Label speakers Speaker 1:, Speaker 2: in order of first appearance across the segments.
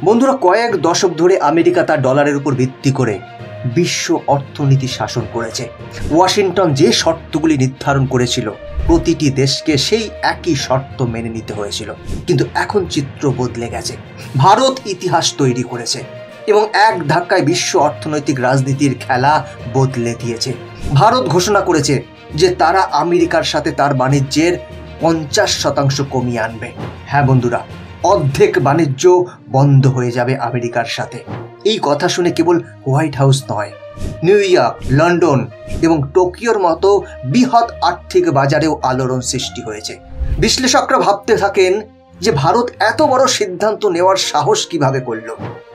Speaker 1: বন্ধুরা, কয়েক দশক ধরে আমেরিকা তার ডলারের উপর ভিত্তি করে বিশ্ব অর্থনীতি শাসন করেছে। ওয়াশিংটন যে শর্তগুলি নির্ধারণ করেছিল, প্রতিটি দেশকে সেই একই শর্ত মেনে নিতে হয়েছিল। কিন্তু এখন চিত্র বদলে গেছে। ভারত ইতিহাস তৈরি করেছে এবং এক ধাক্কায় বিশ্ব অর্থনৈতিক রাজনীতির খেলা বদলে দিয়েছে। ভারত ঘোষণা করেছে যে তারা আমেরিকার সাথে তার বাণিজ্যের 50% কমিয়ে আনবে। হ্যাঁ বন্ধুরা, অর্ধেক বাণিজ্য বন্ধ হয়ে যাবে আমেরিকার সাথে। এই কথা শুনে কেবল হোয়াইট হাউস নয়, নিউ ইয়র্ক, লন্ডন এবং টোকিওর মতো বৃহৎ আর্থিক বাজারেও আলোড়ন সৃষ্টি হয়েছে। বিশ্লেষকরা ভাবতে থাকেন যে ভারত এত বড় সিদ্ধান্ত নেওয়ার সাহস কিভাবে করল,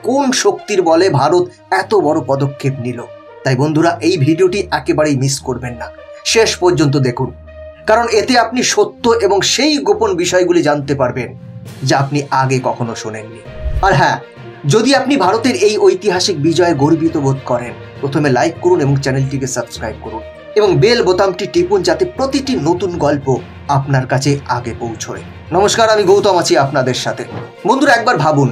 Speaker 1: কোন শক্তির বলে ভারত এত বড় পদক্ষেপ নিল। তাই বন্ধুরা, এই ভিডিওটি একেবারেই মিস করবেন না, শেষ পর্যন্ত দেখুন, কারণ এতে আপনি সত্য এবং সেই গোপন বিষয়গুলি জানতে পারবেন যা আপনি আগে কখনো শোনেননি। আর হ্যাঁ, যদি আপনি ভারতের এই ঐতিহাসিক বিজয়ে গর্বিত বোধ করেন, প্রথমে লাইক করুন এবং চ্যানেলটিকে সাবস্ক্রাইব করুন এবং বেল বোতামটি টিপুন যাতে প্রতিটি নতুন গল্প আপনার কাছে আগে পৌঁছয়। নমস্কার, আমি গৌতম আছি আপনাদের সাথে। বন্ধুরা, একবার ভাবুন,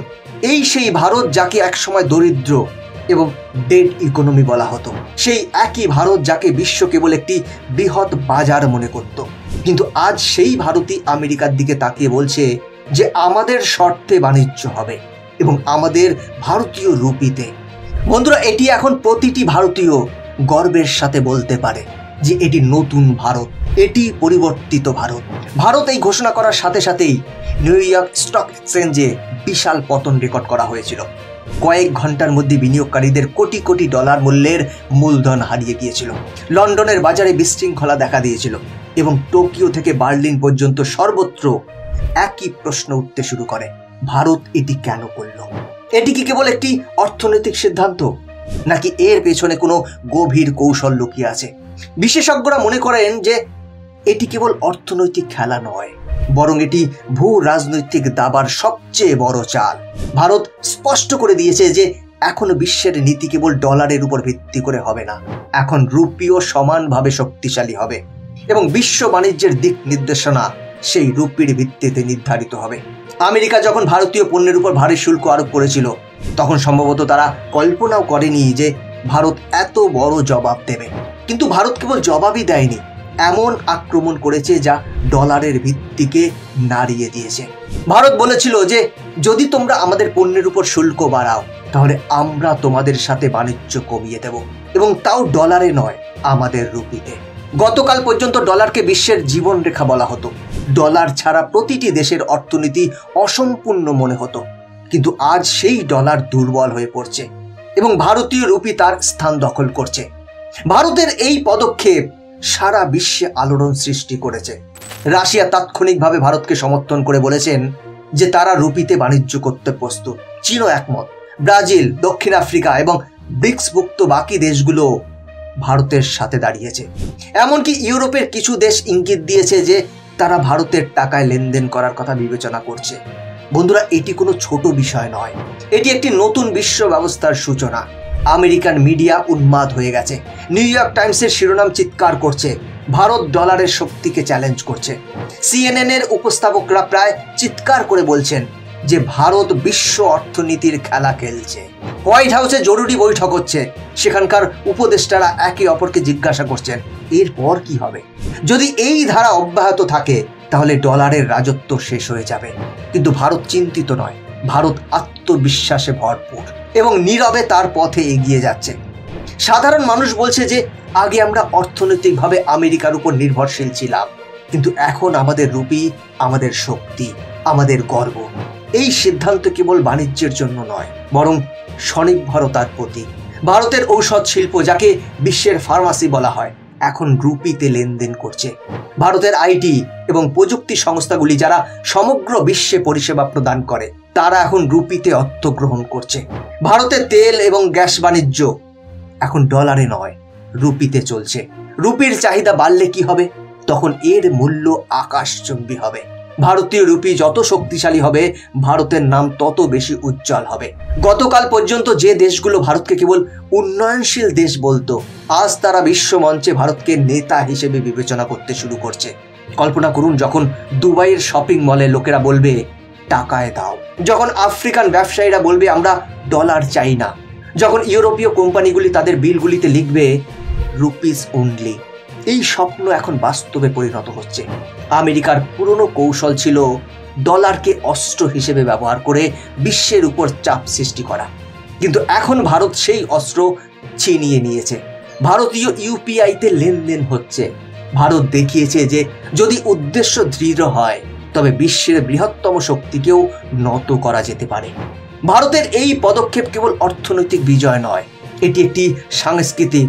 Speaker 1: এই সেই ভারত যাকে একসময় দরিদ্র এবং ডেড ইকোনমি বলা হতো, সেই একই ভারত যাকে বিশ্ব কেবল একটি বৃহৎ বাজার মনে করত। কিন্তু আজ সেই ভারতই আমেরিকার দিকে তাকিয়ে বলছে যে আমাদের শর্তে বাণিজ্য হবে এবং আমাদের ভারতীয় রুপিতে। বন্ধুরা, এটি এখন প্রতিটি ভারতীয় গর্বের সাথে বলতে পারে যে এটি নতুন ভারত, এটি পরিবর্তিত ভারত। ভারত এই ঘোষণা করার সাথে সাথেই নিউ ইয়র্ক স্টক এক্সচেঞ্জে বিশাল পতন রেকর্ড করা হয়েছিল। কয়েক ঘন্টার মধ্যে বিনিয়োগকারীদের কোটি কোটি ডলার মূল্যের মূলধন হারিয়ে গিয়েছিল। লন্ডনের বাজারে বিশৃঙ্খলা দেখা দিয়েছিল এবং টোকিও থেকে বার্লিন পর্যন্ত সর্বত্র একই প্রশ্ন উঠতে শুরু করে, ভারত এটি কেন করল? এটি কি কেবল একটি অর্থনৈতিক সিদ্ধান্ত, নাকি এর পেছনে কোনো গভীর কৌশল লুকিয়ে আছে? বিশেষজ্ঞরা মনে করেন যে এটি কেবল অর্থনৈতিক খেলা নয়, বরং এটি ভূ রাজনৈতিক দাবার সবচেয়ে বড় চাল। ভারত স্পষ্ট করে দিয়েছে যে এখন বিশ্বের নীতি কেবল ডলারের উপর ভিত্তি করে হবে না, এখন রুপিও সমানভাবে শক্তিশালী হবে এবং বিশ্ব বাণিজ্যের দিক নির্দেশনা সেই রুপির ভিত্তিতে নির্ধারিত হবে। আমেরিকা যখন ভারতীয় পণ্যের উপর ভারী শুল্ক আরোপ করেছিল, তখন সম্ভবত তারা কল্পনাও করেনি যে ভারত এত বড় জবাব দেবে। কিন্তু ভারত কেবল জবাবই দেয়নি, এমন আক্রমণ করেছে যা ডলারের ভিত্তিকে নাড়িয়ে দিয়েছে। ভারত বলেছিল যে যদি তোমরা আমাদের পণ্যের উপর শুল্ক বাড়াও, তাহলে আমরা তোমাদের সাথে বাণিজ্য কমিয়ে দেব, এবং তাও ডলারে নয়, আমাদের রুপিতে। গতকাল পর্যন্ত ডলারকে বিশ্বের জীবনরেখা বলা হতো। ডলার ছাড়া প্রতিটি দেশের অর্থনীতি অসম্পূর্ণ মনে হতো। কিন্তু আজ সেই ডলার দুর্বল হয়ে পড়ছে এবং ভারতীয় রুপি তার স্থান দখল করছে। ভারতের এই পদক্ষেপ সারা বিশ্বে আলোড়ন সৃষ্টি করেছে। রাশিয়া তাৎক্ষণিকভাবে ভারতকে সমর্থন করে বলেছেন যে তারা রুপিতে বাণিজ্য করতে প্রস্তুত। চীনও একমত। ব্রাজিল, দক্ষিণ আফ্রিকা এবং ব্রিক্সভুক্ত বাকি দেশগুলো ভারতের সাথে দাঁড়িয়েছে। এমনকি ইউরোপের কিছু দেশ ইঙ্গিত দিয়েছে যে তারা ভারতের টাকায় লেনদেন করার কথা বিবেচনা করছে। বন্ধুরা, এটি কোনো ছোট বিষয় নয়, এটি একটি নতুন বিশ্ব ব্যবস্থার সূচনা। আমেরিকান মিডিয়া উন্মাদ হয়ে গেছে। নিউ ইয়র্ক টাইমসের শিরোনাম চিৎকার করছে, ভারত ডলারের শক্তিকে চ্যালেঞ্জ করছে। CNN এর উপস্থাপকরা প্রায় চিৎকার করে বলছেন যে ভারত বিশ্ব অর্থনীতির খেলা খেলছে। হোয়াইট হাউসে জরুরি বৈঠক হচ্ছে, সেখানকার উপদেষ্টারা একে অপরকে জিজ্ঞাসা করছেন এরপর কি হবে। যদি এই ধারা অব্যাহত থাকে তাহলে ডলারের রাজত্ব শেষ হয়ে যাবে। কিন্তু ভারত চিন্তিত নয়, ভারত আত্মবিশ্বাসে ভরপুর এবং নীরবে তার পথে এগিয়ে যাচ্ছে। সাধারণ মানুষ বলছে যে আগে আমরা অর্থনৈতিকভাবে আমেরিকার উপর নির্ভরশীল ছিলাম, কিন্তু এখন আমাদের রুপি আমাদের শক্তি, আমাদের গর্ব। এই সিদ্ধান্ত কেবল বাণিজ্যের জন্য নয়, বরং স্বনির্ভরতার প্রতীক। ভারতের ঔষধ শিল্প, যাকে বিশ্বের ফার্মাসি বলা হয়, এখন রুপিতে লেনদেন করছে। ভারতের IT এবং প্রযুক্তি সংস্থাগুলি যারা সমগ্র বিশ্বে পরিষেবা প্রদান করে, তারা এখন রুপিতে অর্থ গ্রহণ করছে। ভারতের তেল এবং গ্যাস বাণিজ্য এখন ডলারে নয়, রুপিতে চলছে। রুপির চাহিদা বাড়লে কি হবে? তখন এর মূল্য আকাশচুম্বী হবে। ভারতীয় রুপি যত শক্তিশালী হবে, ভারতের নাম তত বেশি উজ্জ্বল হবে। গতকাল পর্যন্ত যে দেশগুলো ভারতকে কেবল উন্নয়নশীল দেশ বলতো, আজ তারা বিশ্ব মঞ্চে ভারতকে নেতা হিসেবে বিবেচনা করতে শুরু করছে। কল্পনা করুন, যখন দুবাইয়ের শপিং মলে লোকেরা বলবে টাকায় দাও, যখন আফ্রিকান ব্যবসায়ীরা বলবে আমরা ডলার চাই না, যখন ইউরোপীয় কোম্পানিগুলি তাদের বিলগুলিতে লিখবে রুপিস অনলি, এই স্বপ্ন এখন বাস্তবে পরিণত হচ্ছে। আমেরিকার পুরনো কৌশল ছিল ডলারকে অস্ত্র হিসেবে ব্যবহার করে বিশ্বের উপর চাপ সৃষ্টি করা, কিন্তু এখন ভারত সেই অস্ত্র ছিনিয়ে নিয়েছে। ভারতীয় ইউপিআইতে লেনদেন হচ্ছে। ভারত দেখিয়েছে যে যদি উদ্দেশ্য দৃঢ় হয় তবে বিশ্বের বৃহত্তম শক্তিকেও নত করা যেতে পারে। ভারতের এই পদক্ষেপ কেবল অর্থনৈতিক বিজয় নয়, এটি একটি সাংস্কৃতিক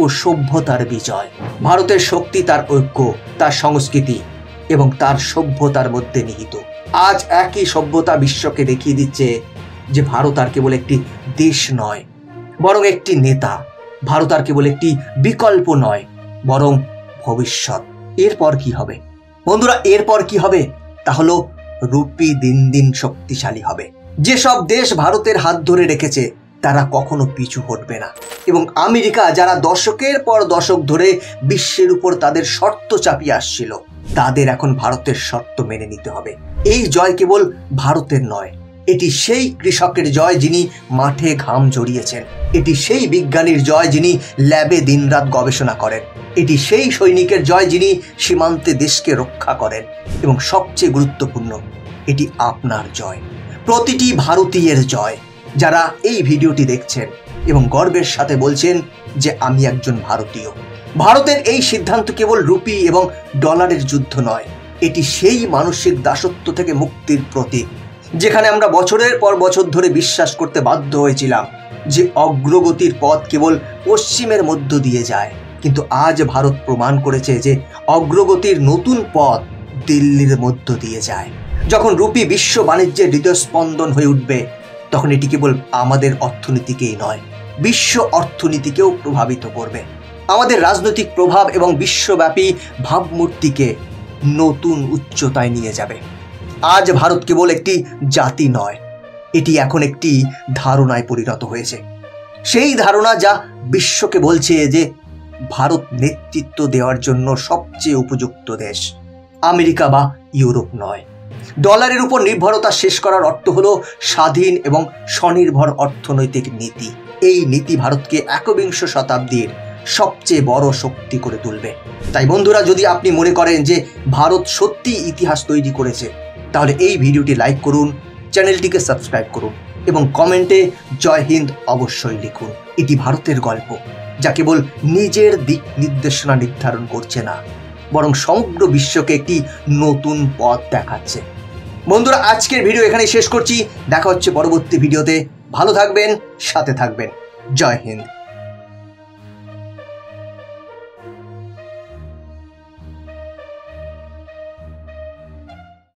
Speaker 1: ও সভ্যতার বিজয়। ভারতের শক্তি তার ঐক্য, তার সংস্কৃতি এবং তার সভ্যতার মধ্যে নিহিত। আজ একই সভ্যতা বিশ্বকে দেখিয়ে দিচ্ছে যে ভারত আর কেবল একটি দেশ নয়, বরং একটি নেতা। ভারত আর কেবল একটি বিকল্প নয়, বরং ভবিষ্যৎ। এরপর কি হবে বন্ধুরা? এরপর কি হবে তা হলো রুপি দিন দিন শক্তিশালী হবে। যেসব দেশ ভারতের হাত ধরে রেখেছে তারা কখনো পিছু হটবে না, এবং আমেরিকা যারা দশকের পর দশক ধরে বিশ্বের উপর তাদের শর্ত চাপিয়ে আসছিল, তাদের এখন ভারতের শর্ত মেনে নিতে হবে। এই জয় কেবল ভারতের নয়, এটি সেই কৃষকের জয় যিনি মাঠে ঘাম ঝরিয়েছেন, এটি সেই বিজ্ঞানীর জয় যিনি ল্যাবে দিনরাত গবেষণা করেন, এটি সেই সৈনিকের জয় যিনি সীমান্তে দেশকে রক্ষা করেন, এবং সবচেয়ে গুরুত্বপূর্ণ, এটি আপনার জয়, প্রতিটি ভারতীয়ের জয় যারা এই ভিডিওটি দেখছেন এবং গর্বের সাথে বলছেন যে আমি একজন ভারতীয়। ভারতের এই সিদ্ধান্ত কেবল রুপি এবং ডলারের যুদ্ধ নয়, এটি সেই মানসিক দাসত্ব থেকে মুক্তির প্রতীক, যেখানে আমরা বছরের পর বছর ধরে বিশ্বাস করতে বাধ্য হয়েছিলাম যে অগ্রগতির পথ কেবল পশ্চিমের মধ্য দিয়ে যায়। কিন্তু আজ ভারত প্রমাণ করেছে যে অগ্রগতির নতুন পথ দিল্লির মধ্য দিয়ে যায়। যখন রুপি বিশ্ব বাণিজ্যের হৃদয়স্পন্দন হয়ে উঠবে, তখন এটি কেবল আমাদের অর্থনীতিকেই নয়, বিশ্ব অর্থনীতিকেও প্রভাবিত করবে। আমাদের রাজনৈতিক প্রভাব এবং বিশ্বব্যাপী ভাবমূর্তিকে নতুন উচ্চতায় নিয়ে যাবে। আজ ভারত কেবল একটি জাতি নয়, এটি এখন একটি ধারণায় পরিণত হয়েছে। সেই ধারণা যা বিশ্বকে বলছে যে ভারত নেতৃত্ব দেওয়ার জন্য সবচেয়ে উপযুক্ত দেশ, আমেরিকা বা ইউরোপ নয়। ডলারের উপর নির্ভরতা শেষ করার অর্থ হলো স্বাধীন এবং স্বনির্ভর অর্থনৈতিক নীতি। এই নীতি ভারতকে একবিংশ শতাব্দীর সবচেয়ে বড় শক্তি করে তুলবে। তাই বন্ধুরা, যদি আপনি মনে করেন যে ভারত সত্যি ইতিহাস তৈরি করেছে, তাহলে এই ভিডিওটি লাইক করুন, চ্যানেলটিকে সাবস্ক্রাইব করুন এবং কমেন্টে জয় হিন্দ অবশ্যই লিখুন। এটি ভারতের গল্প, যা কেবল নিজের দিক নির্দেশনা নির্ধারণ করছে না, বরং সমগ্র বিশ্বকে একটি নতুন পথ দেখাচ্ছে। বন্ধুরা, আজকের ভিডিও এখানেই শেষ করছি। দেখা হচ্ছে পরবর্তী ভিডিওতে। ভালো থাকবেন, সাথে থাকবেন। জয় হিন্দ।